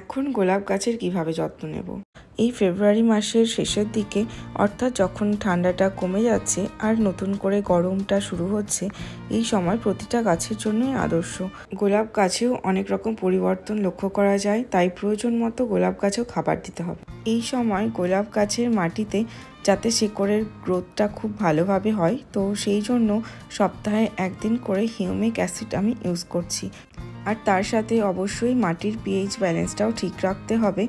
এখন গোলাপ গাছের কিভাবে যত্ন নেব। এই ফেব্রুয়ারি মাসের শেষের দিকে অর্থাৎ যখন ঠান্ডাটা কমে যাচ্ছে আর নতুন করে গরমটা শুরু হচ্ছে, এই সময় প্রতিটা গাছের জন্যই আদর্শ। গোলাপ গাছেও অনেক রকম পরিবর্তন লক্ষ্য করা যায়, তাই প্রয়োজন মতো গোলাপ গাছেও খাবার দিতে হবে। এই সময় গোলাপ গাছের মাটিতে যাতে শিকড়ের গ্রোথটা খুব ভালোভাবে হয়, তো সেই জন্য সপ্তাহে একদিন করে হিউমিক অ্যাসিড আমি ইউজ করছি। আর তার সাথে অবশ্যই মাটির পিএইচ ব্যালেন্সটাও ঠিক রাখতে হবে।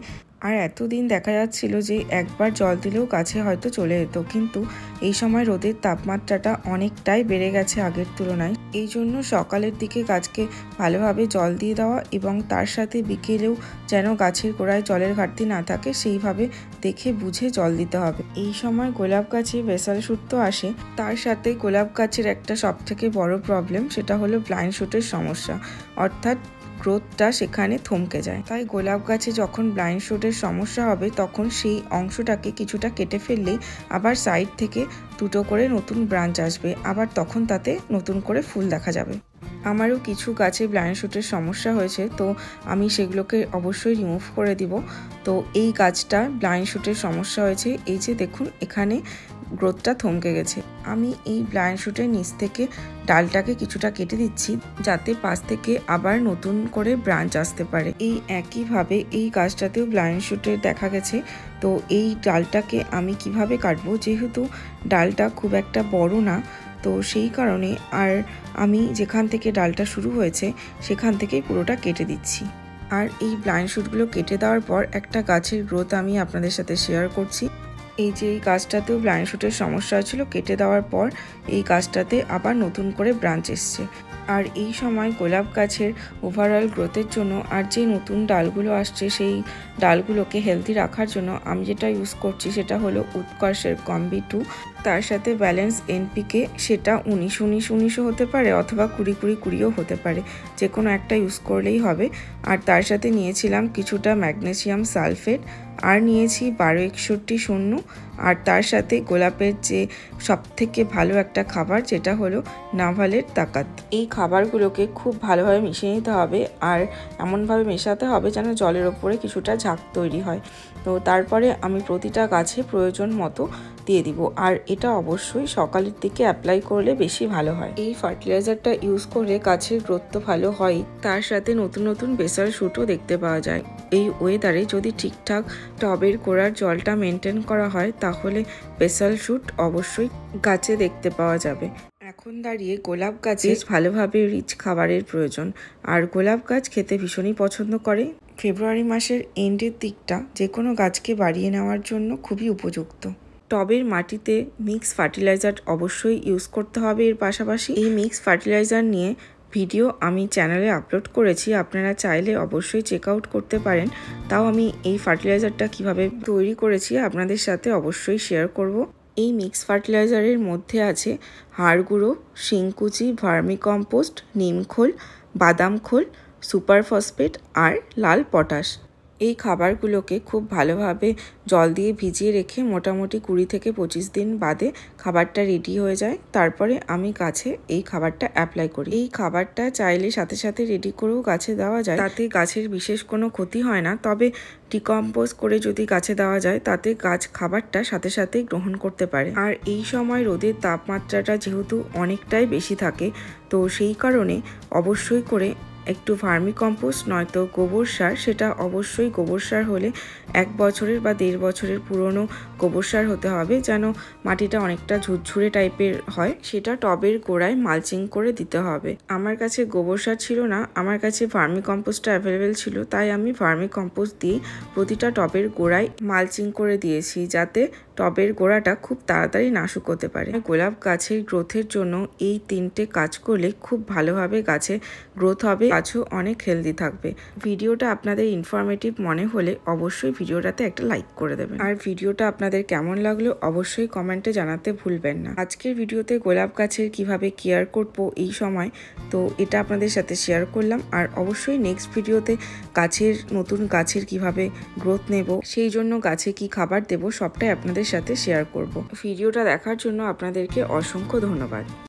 আর এতদিন দেখা যাচ্ছিল যে একবার জল দিলেও গাছে হয়তো চলে যেত, কিন্তু এই সময় রোদের তাপমাত্রাটা অনেকটাই বেড়ে গেছে আগের তুলনায়। এই জন্য সকালের দিকে গাছকে ভালোভাবে জল দিয়ে দেওয়া এবং তার সাথে বিকেলেও যেন গাছের গোড়ায় জলের ঘাটতি না থাকে সেইভাবে দেখে বুঝে জল দিতে হবে। এই সময় গোলাপ গাছে বেসাল শুট তো আসে, তার সাথে গোলাপ গাছের একটা সবথেকে বড় প্রবলেম, সেটা হলো ব্লাইন্ড শুটের সমস্যা, অর্থাৎ গ্রোথটা সেখানে থমকে যায়। তাই গোলাপ গাছে যখন ব্লাইন্ড শুটের সমস্যা হবে তখন সেই অংশটাকে কিছুটা কেটে ফেললেই আবার সাইড থেকে দুটো করে নতুন ব্রাঞ্চ আসবে, আবার তখন তাতে নতুন করে ফুল দেখা যাবে। আমারও কিছু গাছে ব্লাইন্ড শুটের সমস্যা হয়েছে, তো আমি সেগুলোকে অবশ্যই রিমুভ করে দিব। তো এই গাছটা ব্লাইন্ড শুটের সমস্যা হয়েছে, এই যে দেখুন এখানে গ্রোথটা থমকে গেছে। আমি এই ব্লাইন্ড শুটের নিচ থেকে ডালটাকে কিছুটা কেটে দিচ্ছি, যাতে পাশ থেকে আবার নতুন করে ব্রাঞ্চ আসতে পারে। এই একইভাবে এই গাছটাতেও ব্লাইন্ড শুটের দেখা গেছে। তো এই ডালটাকে আমি কিভাবে কাটবো, যেহেতু ডালটা খুব একটা বড় না, তো সেই কারণে আর আমি যেখান থেকে ডালটা শুরু হয়েছে সেখান থেকেই পুরোটা কেটে দিচ্ছি। আর এই ব্লাইন্ড শুটগুলো কেটে দেওয়ার পর একটা গাছের গ্রোথ আমি আপনাদের সাথে শেয়ার করছি। এই যে এই গাছটাতেও ব্লাইন্ড শুটের সমস্যা ছিল, কেটে দেওয়ার পর এই গাছটাতে আবার নতুন করে ব্রাঞ্চ এসছে। আর এই সময় গোলাপ গাছের ওভারঅল গ্রোথের জন্য আর যে নতুন ডালগুলো আসছে সেই ডালগুলোকে হেলদি রাখার জন্য আমি যেটা ইউজ করছি সেটা হলো উৎকর্ষের কম্বি 2। তার সাথে ব্যালেন্স এনপিকে, সেটা 19-19-19ও হতে পারে অথবা 20-20-20ও হতে পারে, যে কোনো একটা ইউজ করলেই হবে। আর তার সাথে নিয়েছিলাম কিছুটা ম্যাগনেসিয়াম সালফেট, আর নিয়েছি 1261-0। আর তার সাথে গোলাপের যে সবথেকে ভালো একটা খাবার, যেটা হলো নাভালের তাকাত। এই খাবারগুলোকে খুব ভালোভাবে মিশিয়ে নিতে হবে, আর এমনভাবে মেশাতে হবে যেন জলের ওপরে কিছুটা ঝাঁক তৈরি হয়। তো তারপরে আমি প্রতিটা গাছে প্রয়োজন মতো দিয়ে দিব, আর এটা অবশ্যই সকালের দিকে অ্যাপ্লাই করলে বেশি ভালো হয়। এই ফার্টিলাইজারটা ইউজ করে গাছের গ্রোথ তো ভালো হয়, তার সাথে নতুন নতুন বেসাল শুটও দেখতে পাওয়া যায়। এই ওয়েদারে যদি ঠিকঠাক টবের গোড়ার জলটা মেনটেন করা হয় তাহলে বেসাল শুট অবশ্যই গাছে দেখতে পাওয়া যাবে। এখন দাঁড়িয়ে গোলাপ গাছে ভালোভাবে রিচ খাবারের প্রয়োজন, আর গোলাপ গাছ খেতে ভীষণই পছন্দ করে। ফেব্রুয়ারি মাসের এন্ডের দিকটা যে কোনো গাছকে বাড়িয়ে নেওয়ার জন্য খুবই উপযুক্ত। টবের মাটিতে মিক্স ফার্টিলাইজার অবশ্যই ইউজ করতে হবে। এর পাশাপাশি এই মিক্স ফার্টিলাইজার নিয়ে ভিডিও আমি চ্যানেলে আপলোড করেছি, আপনারা চাইলে অবশ্যই চেক আউট করতে পারেন। তাও আমি এই ফার্টিলাইজারটা কিভাবে তৈরি করেছি আপনাদের সাথে অবশ্যই শেয়ার করব। এই মিক্স ফার্টিলাইজারের মধ্যে আছে হাড় গুঁড়ো, শিংকুচি, ভার্মিকম্পোস্ট, নিমখোল, বাদাম খোল, সুপার ফসফেট আর লাল পটাশ। এই খাবারগুলোকে খুব ভালোভাবে জল দিয়ে ভিজিয়ে রেখে মোটামুটি 20 থেকে 25 দিন বাদে খাবারটা রেডি হয়ে যায়। তারপরে আমি গাছে এই খাবারটা অ্যাপ্লাই করি। এই খাবারটা চাইলে সাথে সাথে রেডি করেও গাছে দেওয়া যায়, তাতে গাছের বিশেষ কোনো ক্ষতি হয় না। তবে ডিকম্পোজ করে যদি গাছে দেওয়া যায় তাতে গাছ খাবারটা সাথে সাথেই গ্রহণ করতে পারে। আর এই সময় রোদের তাপমাত্রাটা যেহেতু অনেকটাই বেশি থাকে, তো সেই কারণে অবশ্যই করে একটু ভার্মিকম্পোস্ট নয়তো গোবর সার, সেটা অবশ্যই গোবর সার হলে 1 বছরের বা 1.5 বছরের পুরনো গোবর সার হতে হবে, যেন মাটিটা অনেকটা ঝুরঝুরে টাইপের হয়। সেটা টবের গোড়ায় মালচিং করে দিতে হবে। আমার কাছে গোবর সার ছিল না, আমার কাছে ভার্মিকম্পোস্টটা অ্যাভেলেবেল ছিল, তাই আমি ভার্মিকম্পোস্ট দিয়ে প্রতিটা টবের গোড়ায় মালচিং করে দিয়েছি, যাতে টবের গোড়াটা খুব তাড়াতাড়ি না শুকোতে পারে। গোলাপ গাছের গ্রোথের জন্য এই 3টে কাজ করলে খুব ভালোভাবে গাছে গ্রোথ হবে, গাছও অনেক হেলদি থাকবে। ভিডিওটা আপনাদের ইনফরমেটিভ মনে হলে অবশ্যই ভিডিওটাতে একটা লাইক করে দেবেন, আর ভিডিওটা আপনাদের কেমন লাগলো অবশ্যই কমেন্টে জানাতে ভুলবেন না। আজকের ভিডিওতে গোলাপ গাছের কিভাবে কেয়ার করব এই সময়, তো এটা আপনাদের সাথে শেয়ার করলাম। আর অবশ্যই নেক্সট ভিডিওতে নতুন গাছের কিভাবে গ্রোথ নেব, সেই জন্য গাছে কি খাবার দেব, সবটাই আপনাদের সাথে শেয়ার করব। ভিডিওটা দেখার জন্য আপনাদেরকে অসংখ্য ধন্যবাদ।